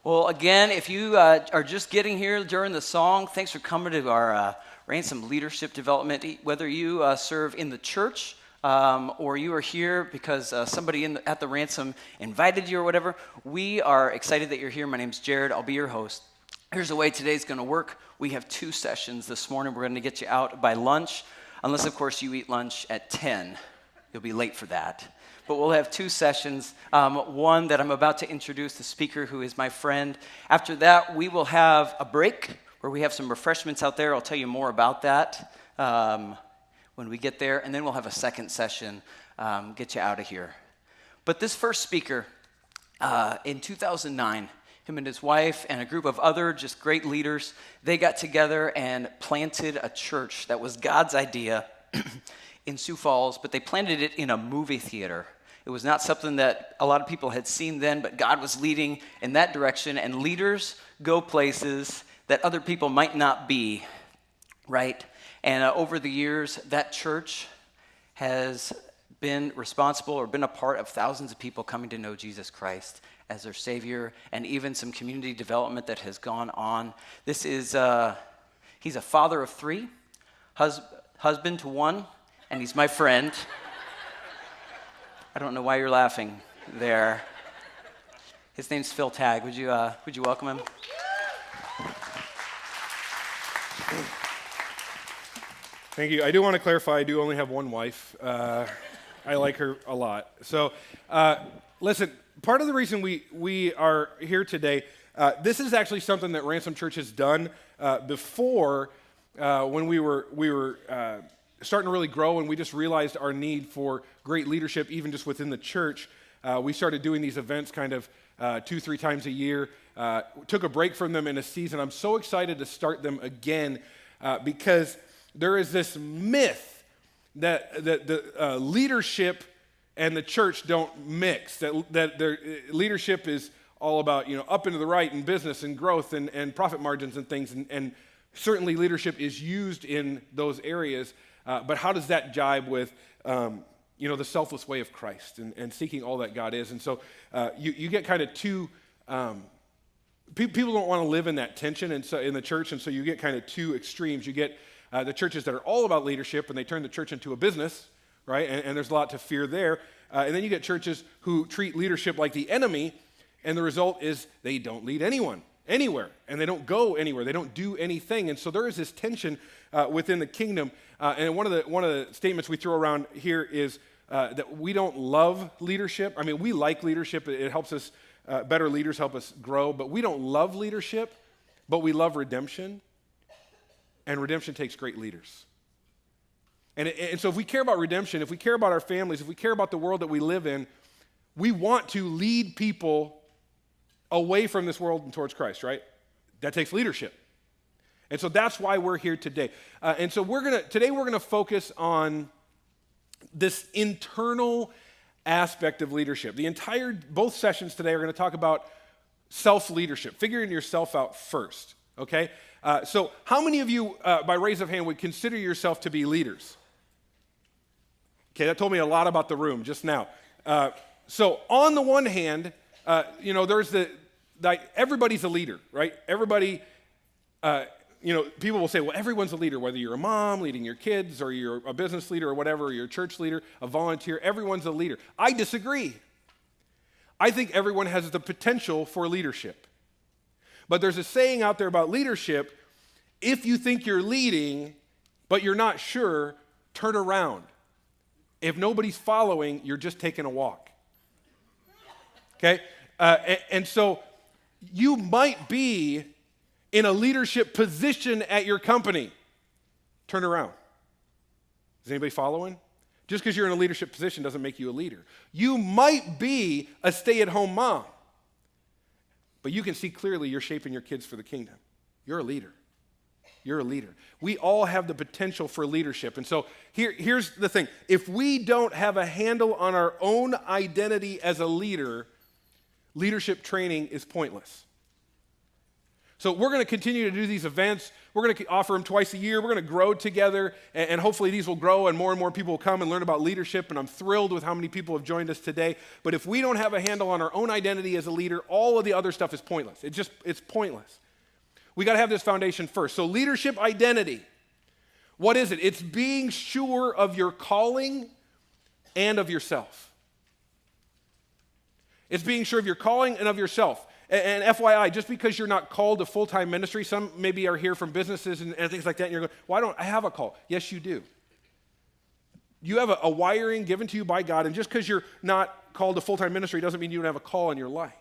Well, again, if you are just getting here during the song, thanks for coming to our Ransom Leadership Development. Whether you serve in the church or you are here because somebody at the Ransom invited you or whatever, we are excited that you're here. My name's Jared. I'll be your host. Here's the way today's going to work. We have 2 sessions this morning. We're going to get you out by lunch, unless, of course, you eat lunch at 10. You'll be late for that. But we'll have 2 sessions, one that I'm about to introduce the speaker, who is my friend. After that, we will have a break where we have some refreshments out there. I'll tell you more about that when we get there. And then we'll have a second session, get you out of here. But this first speaker, in 2009, him and his wife and a group of other just great leaders, they got together and planted a church that was God's idea in Sioux Falls, but they planted it in a movie theater. It was not something that a lot of people had seen then, but God was leading in that direction, and leaders go places that other people might not be, right? And over the years, that church has been responsible or been a part of thousands of people coming to know Jesus Christ as their Savior, and even some community development that has gone on. This is, he's a father of 3, husband to 1, and he's my friend. I don't know why you're laughing there. His name's Phil Tagg. Would you welcome him? Thank you. I do want to clarify, I do only have 1 wife. I like her a lot. So, listen, part of the reason we are here today, this is actually something that Ransom Church has done before when we were starting to really grow, and we just realized our need for great leadership even just within the church. We started doing these events kind of 2-3 times a year, took a break from them in a season. I'm so excited to start them again because there is this myth that the leadership and the church don't mix, that their leadership is all about, up and to the right in business and growth and profit margins and things, and certainly leadership is used in those areas. But how does that jibe with, the selfless way of Christ and seeking all that God is? And so you get kind of 2, people don't want to live in that tension and so in the church, and so you get kind of 2 extremes. You get the churches that are all about leadership, and they turn the church into a business, right? And there's a lot to fear there. And then you get churches who treat leadership like the enemy, and the result is they don't lead anyone anywhere, and they don't go anywhere. They don't do anything. And so there is this tension within the kingdom. And one of the statements we throw around here is that we don't love leadership. I mean, we like leadership. It helps us, better leaders help us grow. But we don't love leadership, but we love redemption. And redemption takes great leaders. And so if we care about redemption, if we care about our families, if we care about the world that we live in, we want to lead people away from this world and towards Christ, right? That takes leadership. And so that's why we're here today. And so today we're gonna focus on this internal aspect of leadership. Both sessions today are gonna talk about self-leadership, figuring yourself out first, okay? So how many of you, by raise of hand, would consider yourself to be leaders? Okay, that told me a lot about the room just now. So on the one hand, there's everybody's a leader, right? Everybody, people will say, well, everyone's a leader, whether you're a mom leading your kids or you're a business leader or whatever, or you're a church leader, a volunteer, everyone's a leader. I disagree. I think everyone has the potential for leadership. But there's a saying out there about leadership: if you think you're leading, but you're not sure, turn around. If nobody's following, you're just taking a walk. Okay? And so you might be in a leadership position at your company. Turn around. Is anybody following? Just because you're in a leadership position doesn't make you a leader. You might be a stay-at-home mom, but you can see clearly you're shaping your kids for the kingdom. You're a leader. You're a leader. We all have the potential for leadership. And so here's the thing. If we don't have a handle on our own identity as a leader, leadership training is pointless. So we're going to continue to do these events. We're going to offer them twice a year. We're going to grow together, and hopefully these will grow and more people will come and learn about leadership, and I'm thrilled with how many people have joined us today. But if we don't have a handle on our own identity as a leader, all of the other stuff is pointless. It's pointless. We got to have this foundation first. So leadership identity, what is it? It's being sure of your calling and of yourself. It's being sure of your calling and of yourself. And FYI, just because you're not called to full-time ministry, some maybe are here from businesses and things like that, and you're going, why don't I have a call? Yes, you do. You have a wiring given to you by God, and just because you're not called to full-time ministry doesn't mean you don't have a call in your life.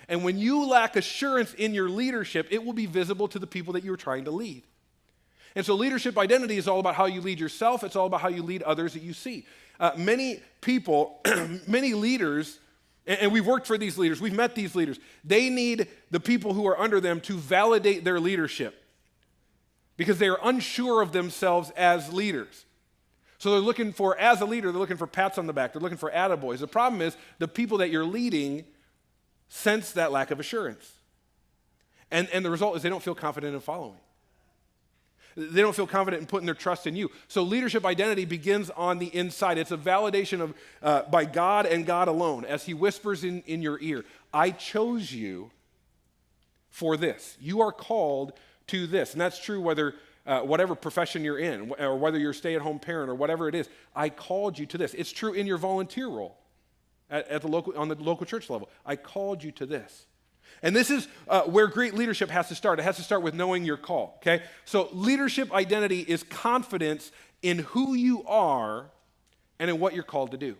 And when you lack assurance in your leadership, it will be visible to the people that you're trying to lead. And so leadership identity is all about how you lead yourself. It's all about how you lead others that you see. Many people, many leaders, and we've worked for these leaders, we've met these leaders, they need the people who are under them to validate their leadership because they are unsure of themselves as leaders. So they're looking for, as a leader, they're looking for pats on the back, they're looking for attaboys. The problem is the people that you're leading sense that lack of assurance. And the result is they don't feel confident in following. They don't feel confident in putting their trust in you. So leadership identity begins on the inside. It's a validation of by God and God alone as he whispers in your ear, I chose you for this. You are called to this. And that's true whether whatever profession you're in or whether you're a stay-at-home parent or whatever it is. I called you to this. It's true in your volunteer role on the local church level. I called you to this. And this is where great leadership has to start. It has to start with knowing your call, okay? So leadership identity is confidence in who you are and in what you're called to do.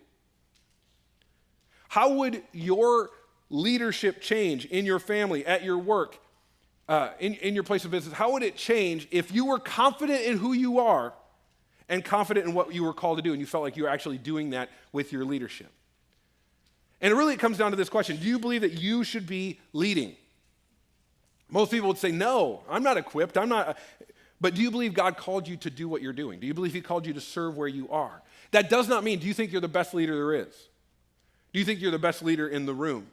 How would your leadership change in your family, at your work, in your place of business? How would it change if you were confident in who you are and confident in what you were called to do and you felt like you were actually doing that with your leadership? And really it comes down to this question. Do you believe that you should be leading? Most people would say, no, I'm not equipped. But do you believe God called you to do what you're doing? Do you believe he called you to serve where you are? That does not mean, do you think you're the best leader there is? Do you think you're the best leader in the room?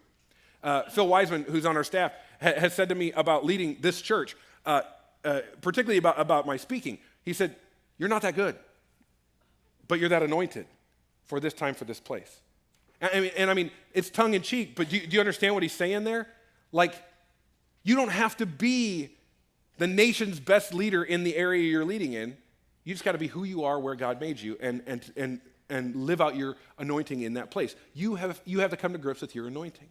Phil Wiseman, who's on our staff, has said to me about leading this church, particularly about my speaking. He said, you're not that good, but you're that anointed for this time, for this place. I mean, it's tongue in cheek, but do you understand what he's saying there? Like, you don't have to be the nation's best leader in the area you're leading in. You just got to be who you are, where God made you, and live out your anointing in that place. You have to come to grips with your anointing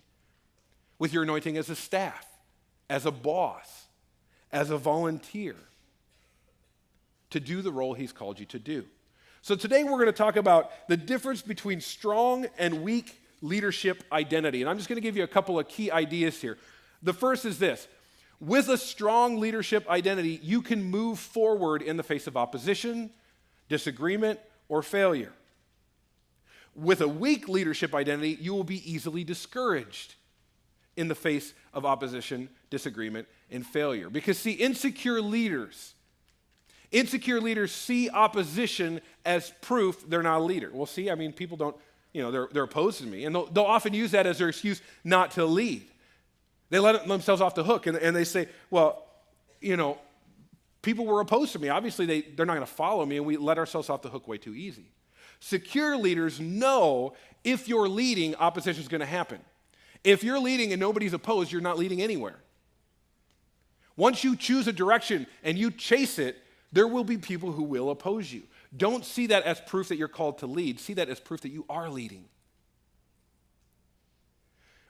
as a staff, as a boss, as a volunteer, to do the role he's called you to do. So today we're going to talk about the difference between strong and weak leadership identity. And I'm just going to give you a couple of key ideas here. The first is this. With a strong leadership identity, you can move forward in the face of opposition, disagreement, or failure. With a weak leadership identity, you will be easily discouraged in the face of opposition, disagreement, and failure. Because see, insecure leaders see opposition as proof they're not a leader. Well, see, I mean, people don't, they're opposed to me. And they'll often use that as their excuse not to lead. They let themselves off the hook and they say, well, people were opposed to me. Obviously, they're not going to follow me, and we let ourselves off the hook way too easy. Secure leaders know if you're leading, opposition is going to happen. If you're leading and nobody's opposed, you're not leading anywhere. Once you choose a direction and you chase it, there will be people who will oppose you. Don't see that as proof that you're called to lead. See that as proof that you are leading.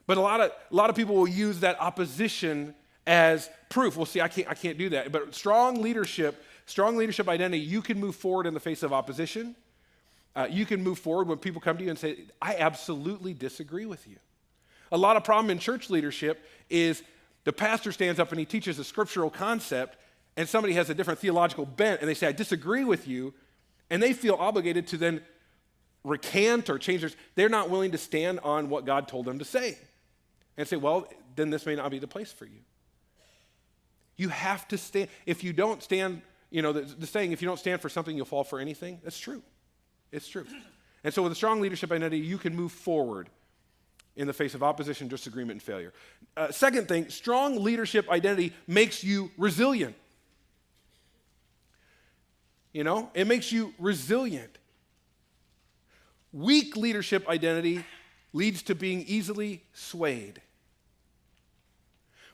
But a lot of people will use that opposition as proof. Well, see, I can't do that. But strong leadership identity, you can move forward in the face of opposition. You can move forward when people come to you and say, I absolutely disagree with you. A lot of problem in church leadership is the pastor stands up and he teaches a scriptural concept, and somebody has a different theological bent, and they say, I disagree with you, and they feel obligated to then recant or change their, they're not willing to stand on what God told them to say. And say, well, then this may not be the place for you. You have to stand. If you don't stand, the saying, if you don't stand for something, you'll fall for anything. That's true. It's true. And so with a strong leadership identity, you can move forward in the face of opposition, disagreement, and failure. Second thing, strong leadership identity makes you resilient. You know, it makes you resilient. Weak leadership identity leads to being easily swayed.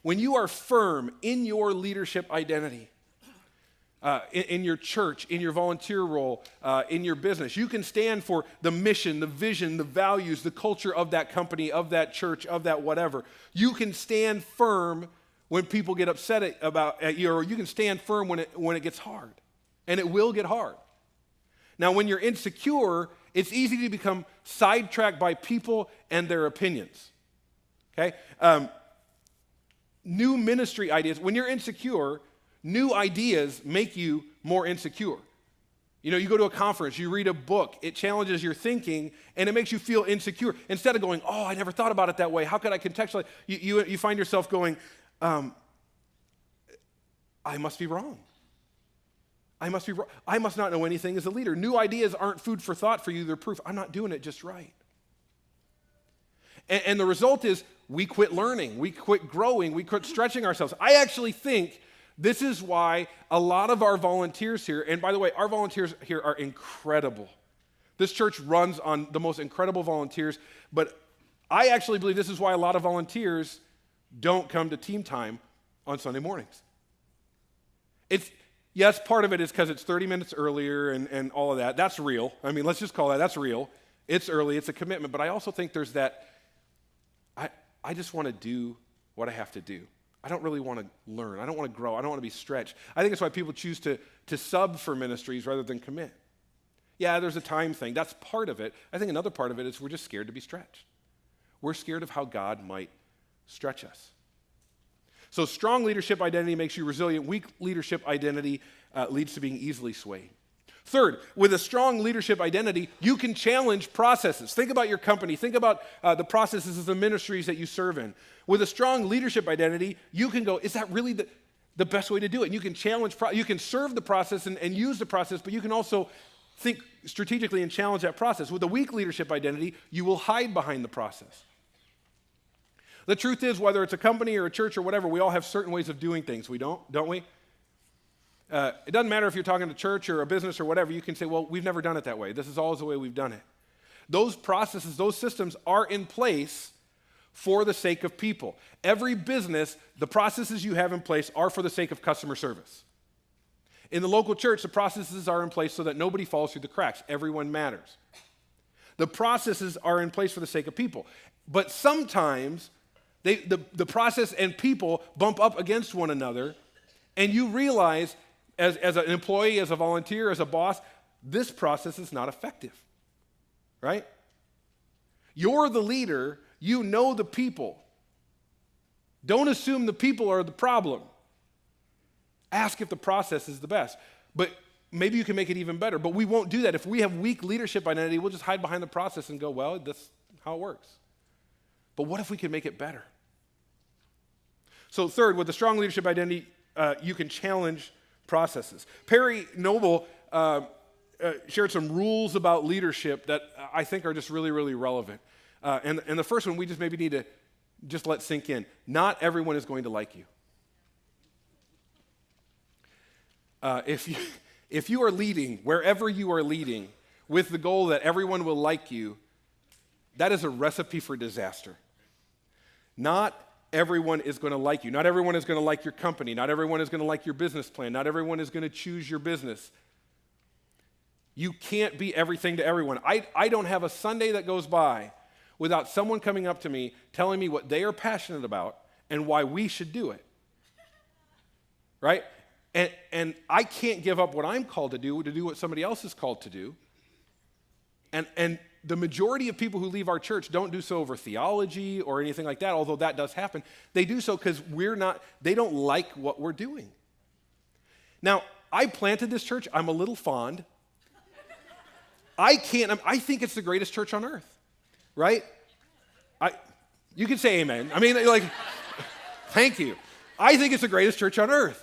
When you are firm in your leadership identity, in your church, in your volunteer role, in your business, you can stand for the mission, the vision, the values, the culture of that company, of that church, of that whatever. You can stand firm when people get upset at you, or you can stand firm when it gets hard. And it will get hard. Now, when you're insecure, it's easy to become sidetracked by people and their opinions. Okay? New ministry ideas. When you're insecure, new ideas make you more insecure. You know, you go to a conference, you read a book, it challenges your thinking, and it makes you feel insecure. Instead of going, oh, I never thought about it that way. How could I contextualize? You find yourself going, I must be wrong. I must be wrong. I must not know anything as a leader. New ideas aren't food for thought for you. They're proof I'm not doing it just right. And the result is we quit learning, we quit growing, we quit stretching ourselves. I actually think this is why a lot of our volunteers here, and by the way, our volunteers here are incredible. This church runs on the most incredible volunteers, but I actually believe this is why a lot of volunteers don't come to team time on Sunday mornings. Yes, part of it is because it's 30 minutes earlier and all of that. That's real. I mean, let's just call that's real. It's early, it's a commitment, but I also think there's that, I just want to do what I have to do. I don't really want to learn. I don't want to grow. I don't want to be stretched. I think it's why people choose to sub for ministries rather than commit. Yeah, there's a time thing. That's part of it. I think another part of it is we're just scared to be stretched. We're scared of how God might stretch us. So strong leadership identity makes you resilient. Weak leadership identity leads to being easily swayed. Third, with a strong leadership identity, you can challenge processes. Think about your company. Think about the processes of the ministries that you serve in. With a strong leadership identity, you can go, is that really the best way to do it? And you can challenge, you can serve the process and use the process, but you can also think strategically and challenge that process. With a weak leadership identity, you will hide behind the process. The truth is, whether it's a company or a church or whatever, we all have certain ways of doing things. We don't we? It doesn't matter if you're talking to church or a business or whatever. You can say, well, we've never done it that way. This is always the way we've done it. Those processes, those systems are in place for the sake of people. Every business, the processes you have in place are for the sake of customer service. In the local church, the processes are in place so that nobody falls through the cracks. Everyone matters. The processes are in place for the sake of people. But sometimes the process and people bump up against one another, and you realize as an employee, as a volunteer, as a boss, this process is not effective, right? You're the leader. You know the people. Don't assume the people are the problem. Ask if the process is the best. But maybe you can make it even better. But we won't do that. If we have weak leadership identity, we'll just hide behind the process and go, well, that's how it works. But what if we can make it better? So third, with a strong leadership identity, you can challenge processes. Perry Noble shared some rules about leadership that I think are just really, really relevant. And the first one we just maybe need to just let sink in. Not everyone is going to like you. If you are leading, wherever you are leading, with the goal that everyone will like you, that is a recipe for disaster. Not everyone is going to like you. Not everyone is going to like your company. Not everyone is going to like your business plan. Not everyone is going to choose your business. You can't be everything to everyone. I don't have a Sunday that goes by without someone coming up to me telling me what they are passionate about and why we should do it. Right? And I can't give up what I'm called to do what somebody else is called to do. And the majority of people who leave our church don't do so over theology or anything like that, although that does happen. They do so because they don't like what we're doing. Now, I planted this church. I'm a little fond. I think it's the greatest church on earth, right? You can say amen. I mean, like, thank you. I think it's the greatest church on earth.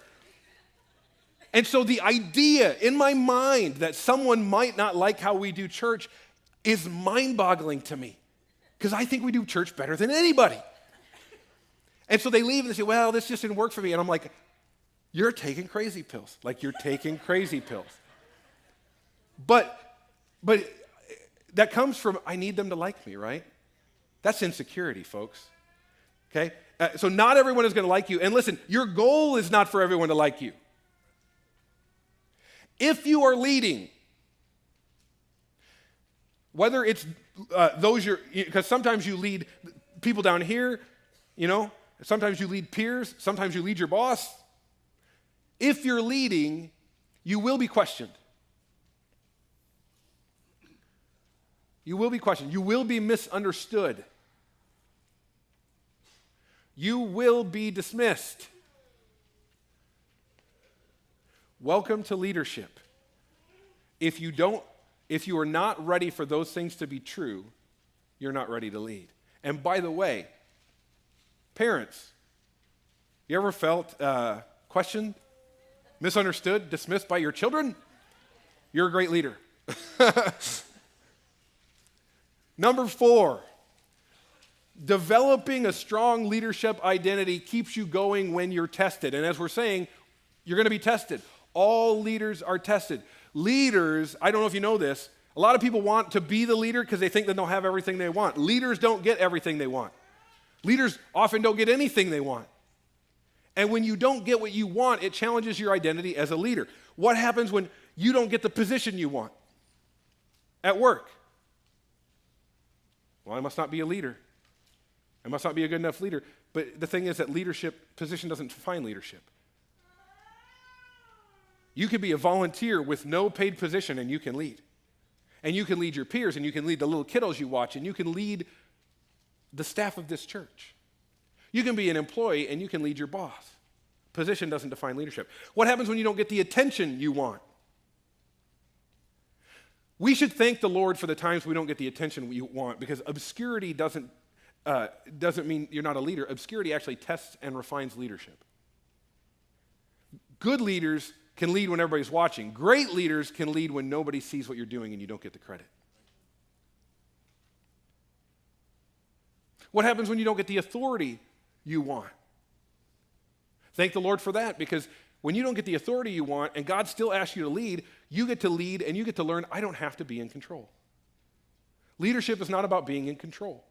And so the idea in my mind that someone might not like how we do church is mind-boggling to me. because I think we do church better than anybody. And so they leave and they say, well, this just didn't work for me. And I'm like, you're taking crazy pills. Like, you're taking crazy pills. But that comes from, I need them to like me, right? That's insecurity, folks. Okay? So not everyone is going to like you. And listen, your goal is not for everyone to like you. If you are leading, whether it's because sometimes you lead people down here, sometimes you lead peers, sometimes you lead your boss. If you're leading, you will be questioned. You will be questioned. You will be misunderstood. You will be dismissed. Welcome to leadership. If you are not ready for those things to be true, you're not ready to lead. And by the way, parents, you ever felt questioned, misunderstood, dismissed by your children? You're a great leader. Number 4, developing a strong leadership identity keeps you going when you're tested. And as we're saying, you're going to be tested. All leaders are tested. Leaders, I don't know if you know this, a lot of people want to be the leader because they think that they'll have everything they want. Leaders don't get everything they want. Leaders often don't get anything they want. And when you don't get what you want, it challenges your identity as a leader. What happens when you don't get the position you want at work? Well, I must not be a leader. I must not be a good enough leader. But the thing is that leadership position doesn't define leadership. You can be a volunteer with no paid position and you can lead. And you can lead your peers, and you can lead the little kiddos you watch, and you can lead the staff of this church. You can be an employee and you can lead your boss. Position doesn't define leadership. What happens when you don't get the attention you want? We should thank the Lord for the times we don't get the attention we want, because obscurity doesn't mean you're not a leader. Obscurity actually tests and refines leadership. Good leaders can lead when everybody's watching. Great leaders can lead when nobody sees what you're doing and you don't get the credit. What happens when you don't get the authority you want? Thank the Lord for that, because when you don't get the authority you want and God still asks you to lead and you get to learn, I don't have to be in control. Leadership is not about being in control.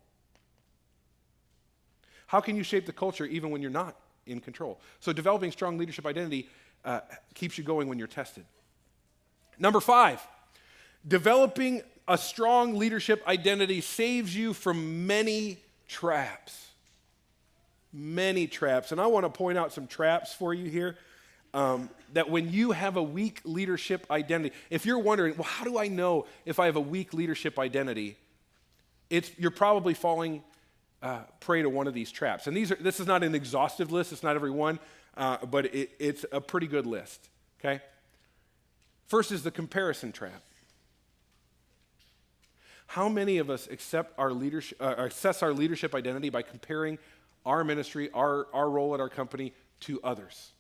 How can you shape the culture even when you're not in control? So developing strong leadership identity keeps you going when you're tested. Number 5, developing a strong leadership identity saves you from many traps. Many traps. And I want to point out some traps for you here. That when you have a weak leadership identity, if you're wondering, well, how do I know if I have a weak leadership identity? You're probably falling prey to one of these traps. And this is not an exhaustive list. It's not every one, but it's a pretty good list, okay? First is the comparison trap. How many of us assess our leadership identity by comparing our ministry, our role at our company to others?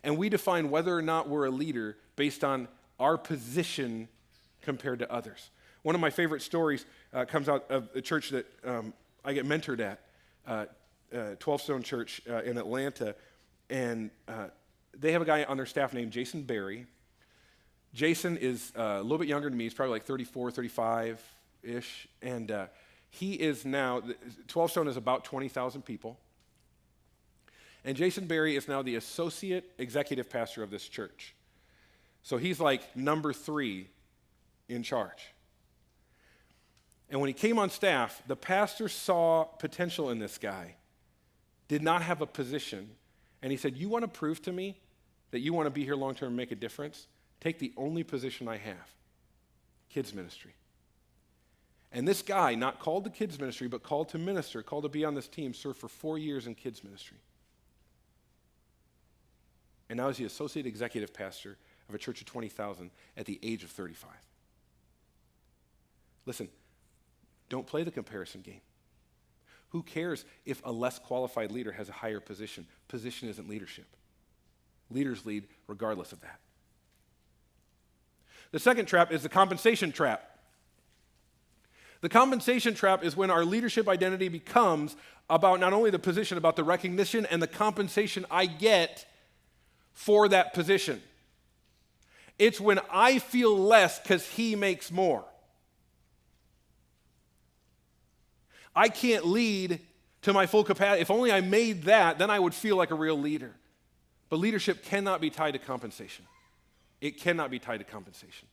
And we define whether or not we're a leader based on our position compared to others. One of my favorite stories comes out of a church that I get mentored at, 12 Stone Church in Atlanta. And they have a guy on their staff named Jason Berry. Jason is a little bit younger than me. He's probably like 34, 35-ish. And he is now, 12 Stone is about 20,000 people. And Jason Berry is now the associate executive pastor of this church. So he's like number 3 in charge. And when he came on staff, the pastor saw potential in this guy, did not have a position, and he said, you want to prove to me that you want to be here long-term and make a difference? Take the only position I have, kids ministry. And this guy, not called to kids ministry, but called to minister, called to be on this team, served for 4 years in kids ministry. And now he's the associate executive pastor of a church of 20,000 at the age of 35. Listen, don't play the comparison game. Who cares if a less qualified leader has a higher position? Position isn't leadership. Leaders lead regardless of that. The second trap is the compensation trap. The compensation trap is when our leadership identity becomes about not only the position, about the recognition and the compensation I get for that position. It's when I feel less because he makes more. I can't lead to my full capacity. If only I made that, then I would feel like a real leader. But leadership cannot be tied to compensation. It cannot be tied to compensation.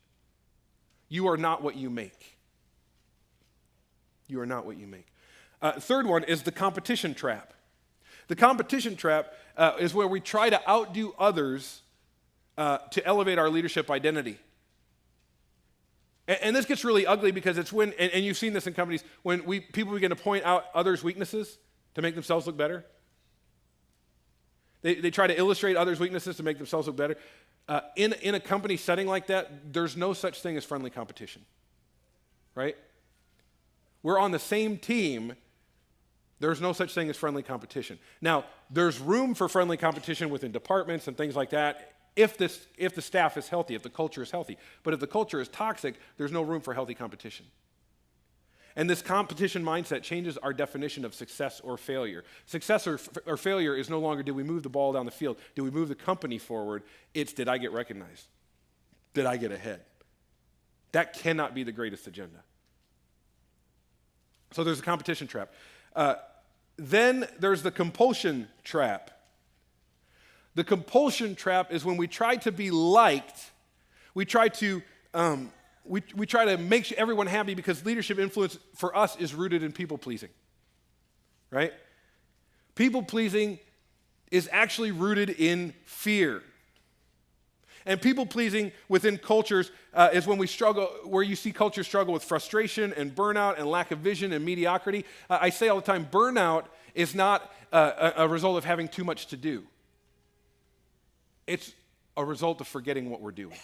You are not what you make. You are not what you make. Third one is the competition trap. The competition trap is where we try to outdo others to elevate our leadership identity. And this gets really ugly because it's when, and you've seen this in companies, when people begin to point out others' weaknesses to make themselves look better. They try to illustrate others' weaknesses to make themselves look better. In a company setting like that, there's no such thing as friendly competition, right? We're on the same team. There's no such thing as friendly competition. Now, there's room for friendly competition within departments and things like that if the staff is healthy, if the culture is healthy. But if the culture is toxic, there's no room for healthy competition. And this competition mindset changes our definition of success or failure. Success or failure is no longer did we move the ball down the field, did we move the company forward, it's did I get recognized, did I get ahead. That cannot be the greatest agenda. So there's a competition trap. Then there's the compulsion trap. The compulsion trap is when we try to be liked, we try to make sure everyone happy because leadership influence for us is rooted in people pleasing, right? People pleasing is actually rooted in fear. And people pleasing within cultures is when we struggle, where you see cultures struggle with frustration and burnout and lack of vision and mediocrity. I say all the time, burnout is not a result of having too much to do. It's a result of forgetting what we're doing.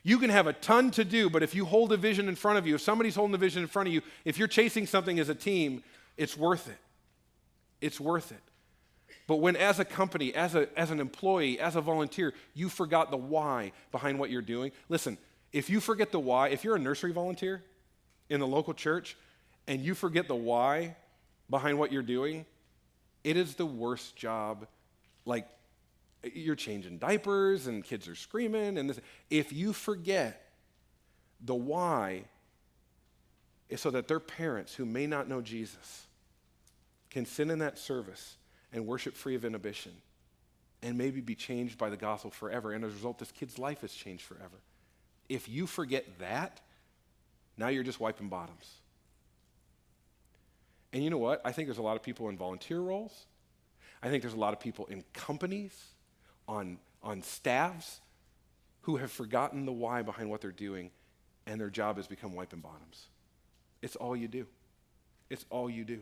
You can have a ton to do, but if you hold a vision in front of you, if somebody's holding a vision in front of you, if you're chasing something as a team, it's worth it. It's worth it. But when as a company, as an employee, as a volunteer, you forgot the why behind what you're doing, listen, if you forget the why, if you're a nursery volunteer in the local church and you forget the why behind what you're doing, it is the worst job. Like, you're changing diapers and kids are screaming and this. If you forget the why is so that their parents who may not know Jesus can sit in that service and worship free of inhibition and maybe be changed by the gospel forever. And as a result, this kid's life is changed forever. If you forget that, now you're just wiping bottoms. And you know what? I think there's a lot of people in volunteer roles. I think there's a lot of people in companies, on staffs, who have forgotten the why behind what they're doing, and their job has become wiping bottoms. It's all you do. It's all you do.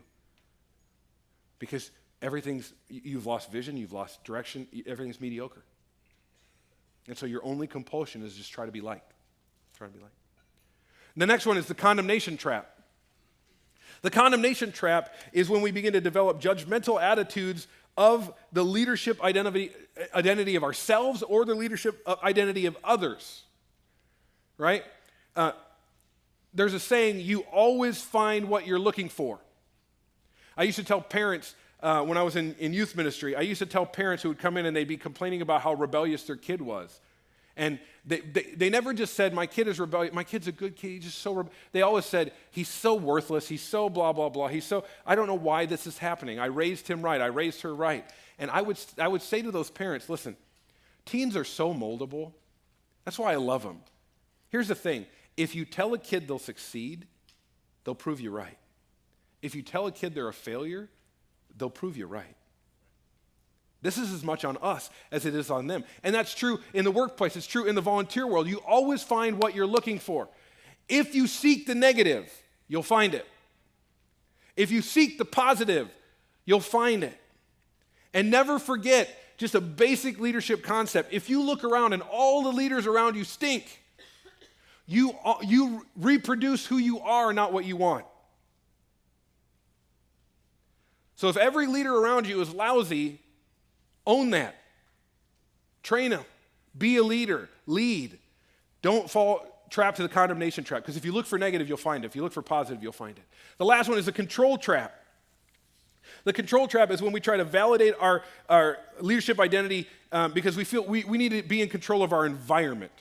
Because you've lost vision, you've lost direction, everything's mediocre. And so your only compulsion is just try to be liked. Try to be liked. The next one is the condemnation trap. The condemnation trap is when we begin to develop judgmental attitudes of the leadership identity of ourselves or the leadership identity of others, right? There's a saying, you always find what you're looking for. I used to tell parents, when I was in youth ministry, I used to tell parents who would come in and they'd be complaining about how rebellious their kid was. And they never just said, my kid is rebellious, my kid's a good kid, he's just so they always said, he's so worthless, he's so blah, blah, blah, I don't know why this is happening. I raised him right, I raised her right. And I would say to those parents, listen, teens are so moldable. That's why I love them. Here's the thing, if you tell a kid they'll succeed, they'll prove you right. If you tell a kid they're a failure, they'll prove you right. This is as much on us as it is on them. And that's true in the workplace. It's true in the volunteer world. You always find what you're looking for. If you seek the negative, you'll find it. If you seek the positive, you'll find it. And never forget just a basic leadership concept. If you look around and all the leaders around you stink, you reproduce who you are, not what you want. So if every leader around you is lousy, own that. Train them. Be a leader. Lead. Don't fall trap to the condemnation trap, because if you look for negative, you'll find it. If you look for positive, you'll find it. The last one is the control trap. The control trap is when we try to validate our leadership identity because we feel we need to be in control of our environment.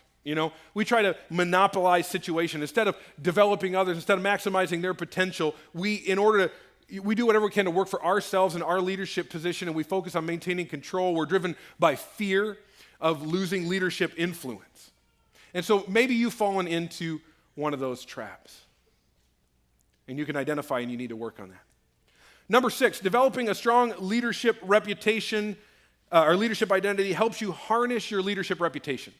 We try to monopolize situation instead of developing others, instead of maximizing their potential. We do whatever we can to work for ourselves and our leadership position, and we focus on maintaining control. We're driven by fear of losing leadership influence. And so maybe you've fallen into one of those traps, and you can identify and you need to work on that. Number 6, developing a strong leadership reputation or leadership identity helps you harness your leadership reputation.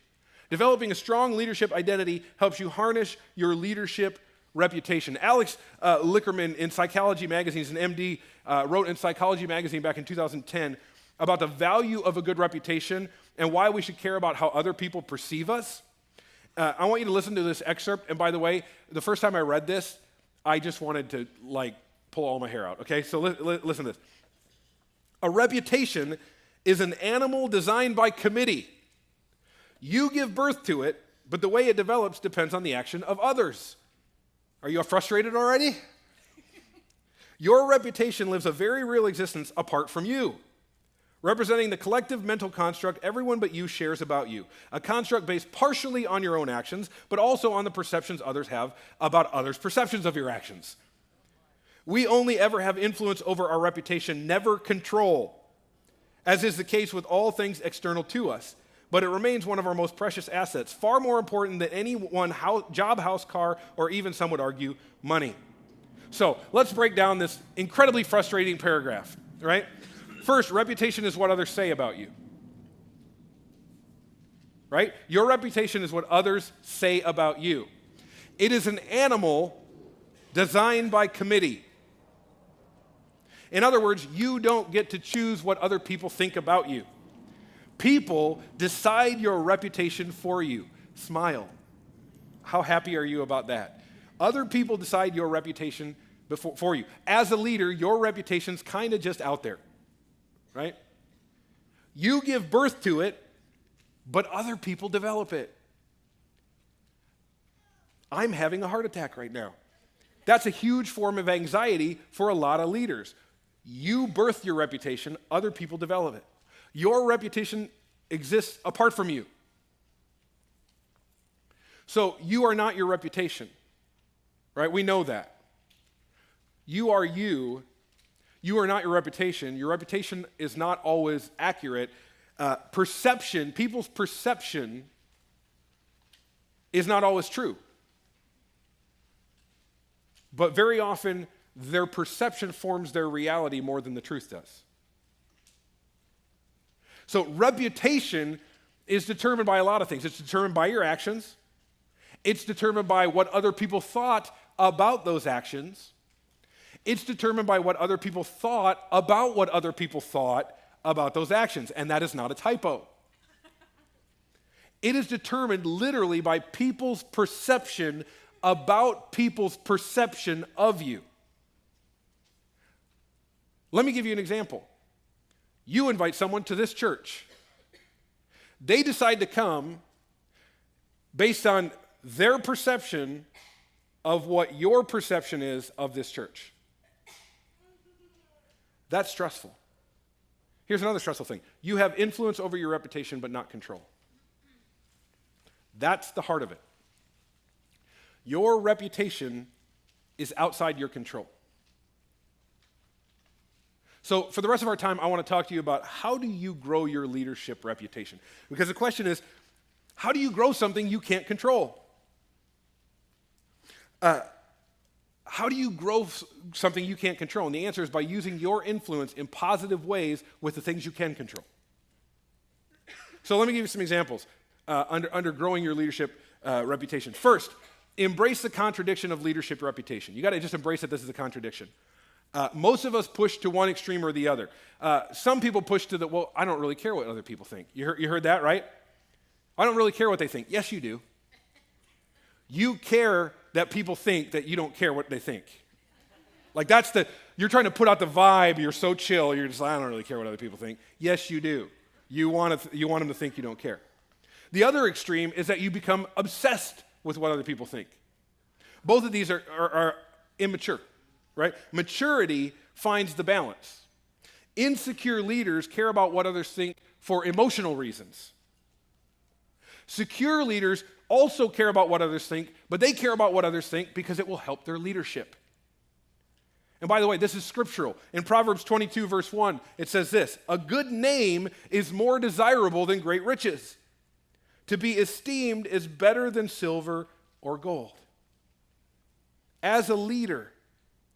Developing a strong leadership identity helps you harness your leadership reputation. Alex Lickerman in Psychology Magazine, he's an MD, wrote in Psychology Magazine back in 2010 about the value of a good reputation and why we should care about how other people perceive us. I want you to listen to this excerpt. And by the way, the first time I read this, I just wanted to pull all my hair out, okay? So listen to this. A reputation is an animal designed by committee. You give birth to it, but the way it develops depends on the action of others. Are you frustrated already? Your reputation lives a very real existence apart from you, representing the collective mental construct everyone but you shares about you, a construct based partially on your own actions, but also on the perceptions others have about others' perceptions of your actions. We only ever have influence over our reputation, never control, as is the case with all things external to us. But it remains one of our most precious assets, far more important than any one job, house, car, or even, some would argue, money. So let's break down this incredibly frustrating paragraph, right? First, reputation is what others say about you, right? Your reputation is what others say about you. It is an animal designed by committee. In other words, you don't get to choose what other people think about you. People decide your reputation for you. Smile. How happy are you about that? Other people decide your reputation for you. As a leader, your reputation's kind of just out there, right? You give birth to it, but other people develop it. I'm having a heart attack right now. That's a huge form of anxiety for a lot of leaders. You birth your reputation, other people develop it. Your reputation exists apart from you. So you are not your reputation, right? We know that. You are you. You are not your reputation. Your reputation is not always accurate. People's perception is not always true. But very often, their perception forms their reality more than the truth does. So reputation is determined by a lot of things. It's determined by your actions. It's determined by what other people thought about those actions. It's determined by what other people thought about what other people thought about those actions. And that is not a typo. It is determined literally by people's perception about people's perception of you. Let me give you an example. You invite someone to this church. They decide to come based on their perception of what your perception is of this church. That's stressful. Here's another stressful thing. You have influence over your reputation, but not control. That's the heart of it. Your reputation is outside your control. So for the rest of our time, I want to talk to you about how do you grow your leadership reputation? Because the question is, how do you grow something you can't control? How do you grow something you can't control? And the answer is by using your influence in positive ways with the things you can control. So let me give you some examples under growing your leadership reputation. First, embrace the contradiction of leadership reputation. You got to just embrace that this is a contradiction. Most of us push to one extreme or the other. Some people push to well, I don't really care what other people think. You heard that, right? I don't really care what they think. Yes, you do. You care that people think that you don't care what they think. Like you're trying to put out the vibe, you're so chill, you're just like, I don't really care what other people think. Yes, you do. You want them to think you don't care. The other extreme is that you become obsessed with what other people think. Both of these are immature, right? Maturity finds the balance. Insecure leaders care about what others think for emotional reasons. Secure leaders also care about what others think, but they care about what others think because it will help their leadership. And by the way, this is scriptural. In Proverbs 22, verse 1, it says this: a good name is more desirable than great riches. To be esteemed is better than silver or gold. As a leader,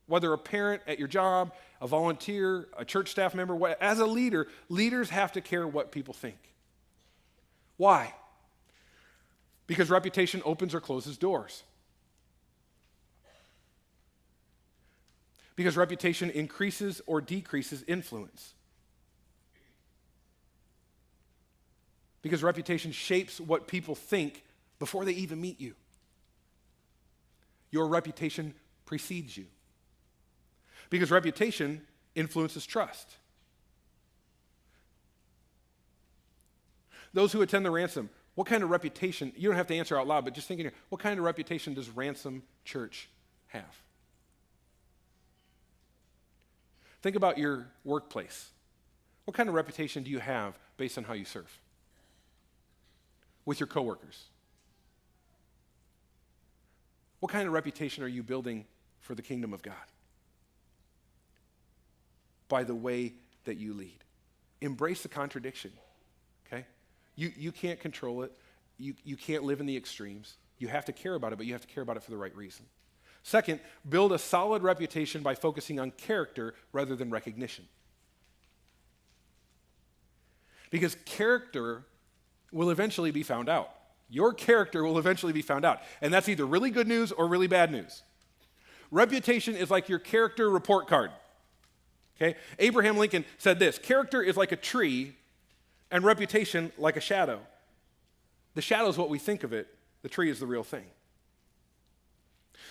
whether a parent at your job, a volunteer, a church staff member, as a leader, leaders have to care what people think. Why? Because reputation opens or closes doors. Because reputation increases or decreases influence. Because reputation shapes what people think before they even meet you. Your reputation precedes you. Because reputation influences trust. Those who attend the Ransom, what kind of reputation, you don't have to answer out loud, but just think in here, what kind of reputation does Ransom Church have? Think about your workplace. What kind of reputation do you have based on how you serve with your coworkers? What kind of reputation are you building for the kingdom of God? By the way that you lead. Embrace the contradiction, okay? You can't control it. You can't live in the extremes. You have to care about it, but you have to care about it for the right reason. Second, build a solid reputation by focusing on character rather than recognition. Because character will eventually be found out. Your character will eventually be found out. And that's either really good news or really bad news. Reputation is like your character report card. Okay? Abraham Lincoln said this: character is like a tree and reputation like a shadow. The shadow is what we think of it. The tree is the real thing.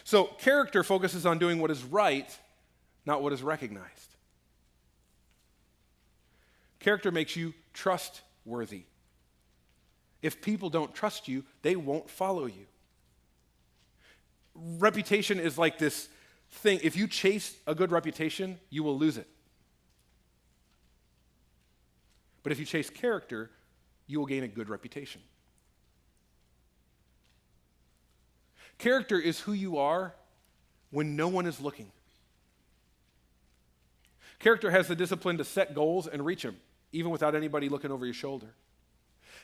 So character focuses on doing what is right, not what is recognized. Character makes you trustworthy. If people don't trust you, they won't follow you. Reputation is like this thing. If you chase a good reputation, you will lose it. But if you chase character, you will gain a good reputation. Character is who you are when no one is looking. Character has the discipline to set goals and reach them, even without anybody looking over your shoulder.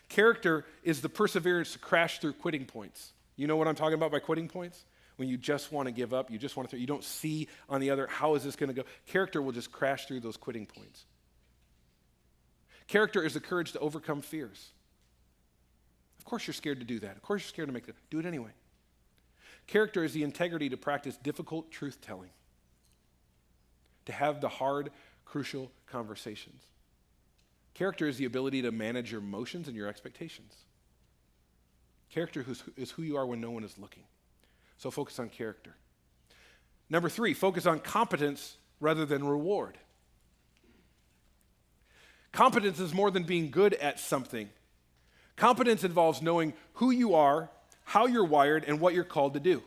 Character is the perseverance to crash through quitting points. You know what I'm talking about by quitting points? When you just want to give up, you just want to, you don't see on the other, how is this going to go? Character will just crash through those quitting points. Character is the courage to overcome fears. Of course you're scared to do that. Of course you're scared to make that. Do it anyway. Character is the integrity to practice difficult truth-telling, to have the hard, crucial conversations. Character is the ability to manage your emotions and your expectations. Character is who you are when no one is looking. So focus on character. Number 3, focus on competence rather than reward. Competence is more than being good at something. Competence involves knowing who you are, how you're wired, and what you're called to do.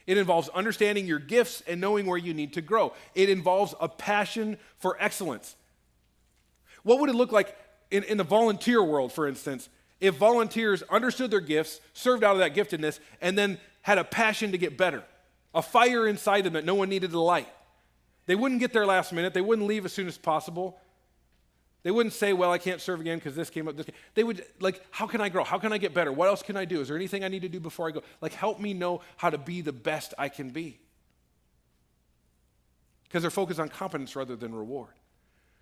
It involves understanding your gifts and knowing where you need to grow. It involves a passion for excellence. What would it look like in the volunteer world, for instance, if volunteers understood their gifts, served out of that giftedness, and then had a passion to get better, a fire inside them that no one needed to light? They wouldn't get there last minute. They wouldn't leave as soon as possible. They wouldn't say, well, I can't serve again because this came up. They would, how can I grow? How can I get better? What else can I do? Is there anything I need to do before I go? Help me know how to be the best I can be. Because they're focused on competence rather than reward.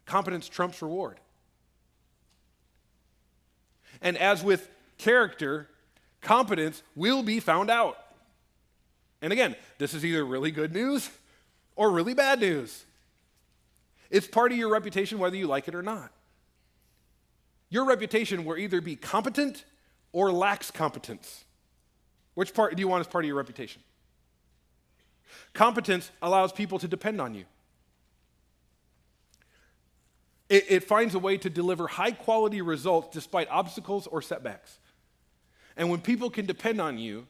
Competence trumps reward. And as with character, competence will be found out. And again, this is either really good news or really bad news. It's part of your reputation whether you like it or not. Your reputation will either be competent or lacks competence. Which part do you want as part of your reputation? Competence allows people to depend on you. It finds a way to deliver high-quality results despite obstacles or setbacks. And when people can depend on you,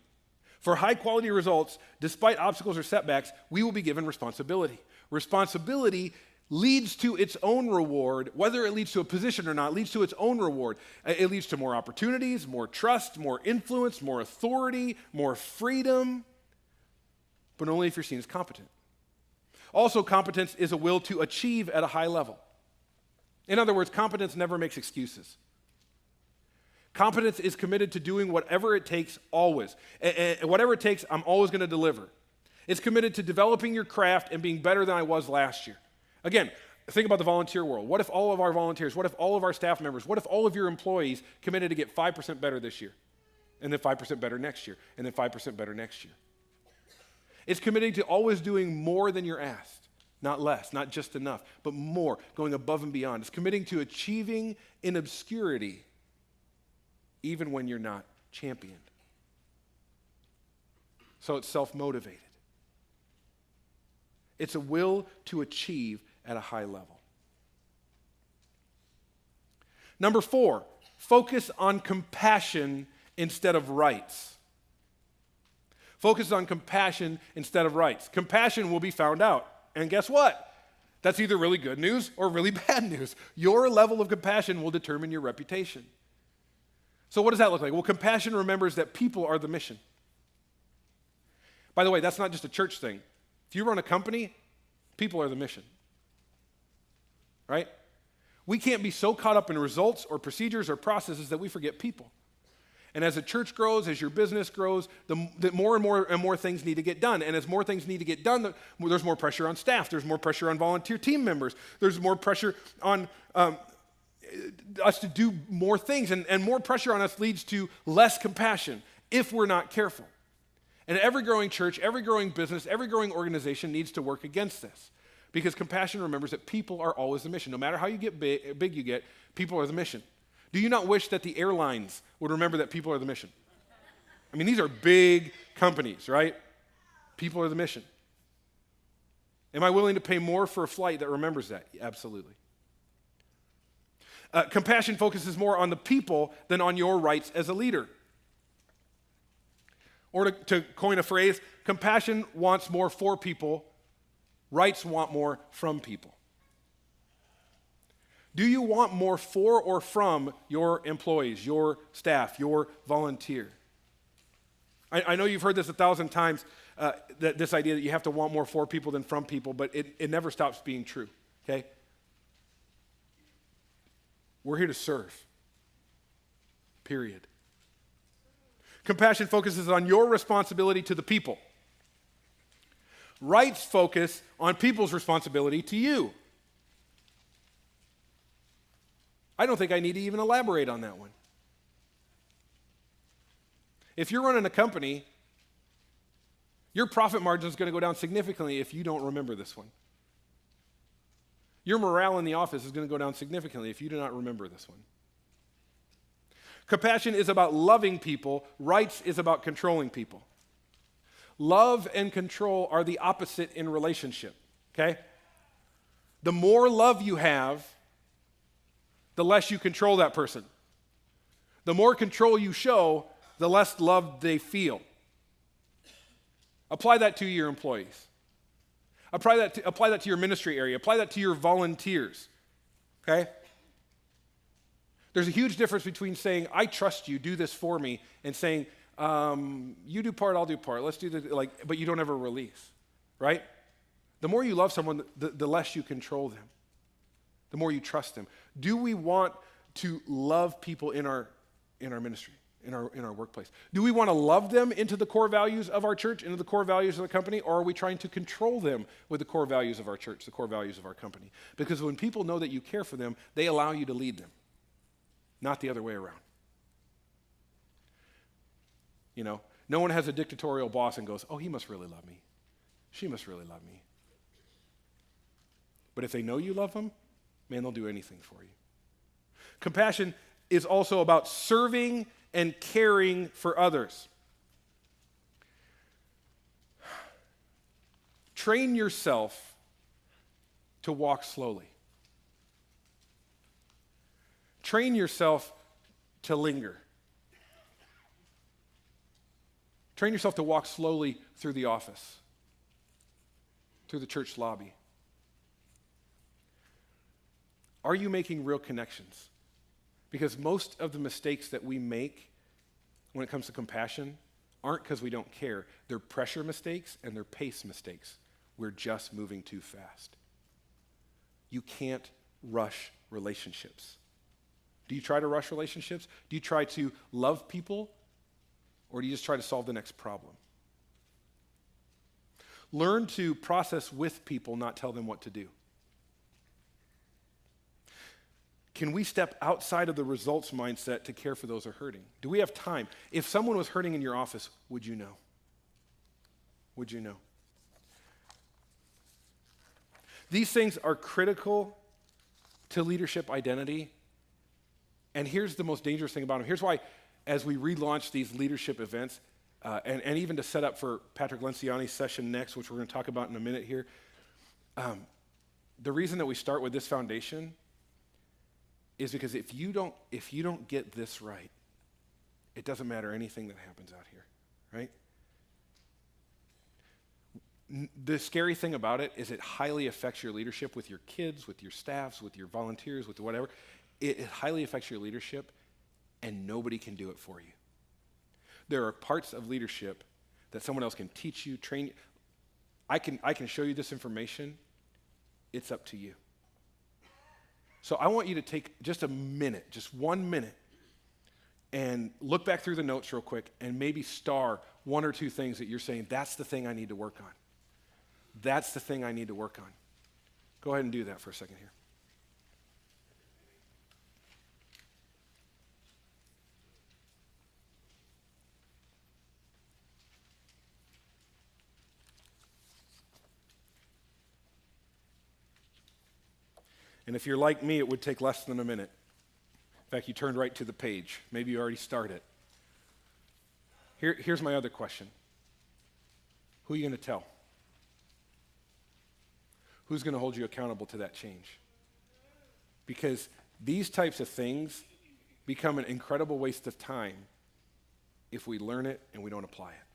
For high quality results, despite obstacles or setbacks, we will be given responsibility. Responsibility leads to its own reward, whether it leads to a position or not, leads to its own reward. It leads to more opportunities, more trust, more influence, more authority, more freedom, but only if you're seen as competent. Also, competence is a will to achieve at a high level. In other words, competence never makes excuses. Competence is committed to doing whatever it takes always. Whatever it takes, I'm always going to deliver. It's committed to developing your craft and being better than I was last year. Again, think about the volunteer world. What if all of our volunteers, what if all of our staff members, what if all of your employees committed to get 5% better this year, and then 5% better next year, and then 5% better next year? It's committing to always doing more than you're asked, not less, not just enough, but more, going above and beyond. It's committing to achieving in obscurity, even when you're not championed. So it's self-motivated. It's a will to achieve at a high level. Number 4, focus on compassion instead of rights. Focus on compassion instead of rights. Compassion will be found out. And guess what? That's either really good news or really bad news. Your level of compassion will determine your reputation. So what does that look like? Well, compassion remembers that people are the mission. By the way, that's not just a church thing. If you run a company, people are the mission. Right? We can't be so caught up in results or procedures or processes that we forget people. And as a church grows, as your business grows, the more and more things need to get done. And as more things need to get done, there's more pressure on staff. There's more pressure on volunteer team members. There's more pressure on us to do more things. And more pressure on us leads to less compassion if we're not careful. And every growing church, every growing business, every growing organization needs to work against this. Because compassion remembers that people are always the mission. No matter how you get big you get, people are the mission. Do you not wish that the airlines would remember that people are the mission? I mean, these are big companies, right? People are the mission. Am I willing to pay more for a flight that remembers that? Absolutely. Compassion focuses more on the people than on your rights as a leader. Or to coin a phrase, compassion wants more for people, rights want more from people. Do you want more for or from your employees, your staff, your volunteer? I know you've heard this 1,000 times, this idea that you have to want more for people than from people, but it never stops being true, okay? We're here to serve, period. Compassion focuses on your responsibility to the people. Rights focus on people's responsibility to you. I don't think I need to even elaborate on that one. If you're running a company, your profit margin is going to go down significantly if you don't remember this one. Your morale in the office is going to go down significantly if you do not remember this one. Compassion is about loving people. Rights is about controlling people. Love and control are the opposite in relationship, okay? The more love you have, the less you control that person. The more control you show, the less love they feel. Apply that to your employees. Apply that to your ministry area. Apply that to your volunteers, okay? There's a huge difference between saying, I trust you, do this for me, and saying, you do part, I'll do part. Let's do but you don't ever release, right? The more you love someone, the less you control them. The more you trust them. Do we want to love people in our ministry, in our workplace? Do we want to love them into the core values of our church, into the core values of the company, or are we trying to control them with the core values of our church, the core values of our company? Because when people know that you care for them, they allow you to lead them, not the other way around. You know, no one has a dictatorial boss and goes, oh, he must really love me. She must really love me. But if they know you love them, man, they'll do anything for you. Compassion is also about serving and caring for others. Train yourself to walk slowly. Train yourself to linger. Train yourself to walk slowly through the office, through the church lobby. Are you making real connections? Because most of the mistakes that we make when it comes to compassion aren't because we don't care. They're pressure mistakes and they're pace mistakes. We're just moving too fast. You can't rush relationships. Do you try to rush relationships? Do you try to love people? Or do you just try to solve the next problem? Learn to process with people, not tell them what to do. Can we step outside of the results mindset to care for those who are hurting? Do we have time? If someone was hurting in your office, would you know? Would you know? These things are critical to leadership identity. And here's the most dangerous thing about them. Here's why, as we relaunch these leadership events, and even to set up for Patrick Lenciani's session next, which we're going to talk about in a minute here, the reason that we start with this foundation is because if you don't get this right, it doesn't matter anything that happens out here, right? The scary thing about it is it highly affects your leadership with your kids, with your staffs, with your volunteers, with whatever. It highly affects your leadership, and nobody can do it for you. There are parts of leadership that someone else can teach you, train you. I can show you this information. It's up to you. So I want you to take just a minute, just 1 minute, and look back through the notes real quick and maybe star one or two things that you're saying, that's the thing I need to work on. That's the thing I need to work on. Go ahead and do that for a second here. And if you're like me, it would take less than a minute. In fact, you turned right to the page. Maybe you already started. Here's my other question. Who are you going to tell? Who's going to hold you accountable to that change? Because these types of things become an incredible waste of time if we learn it and we don't apply it.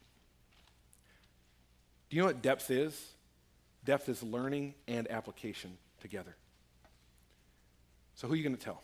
Do you know what depth is? Depth is learning and application together. So who are you going to tell?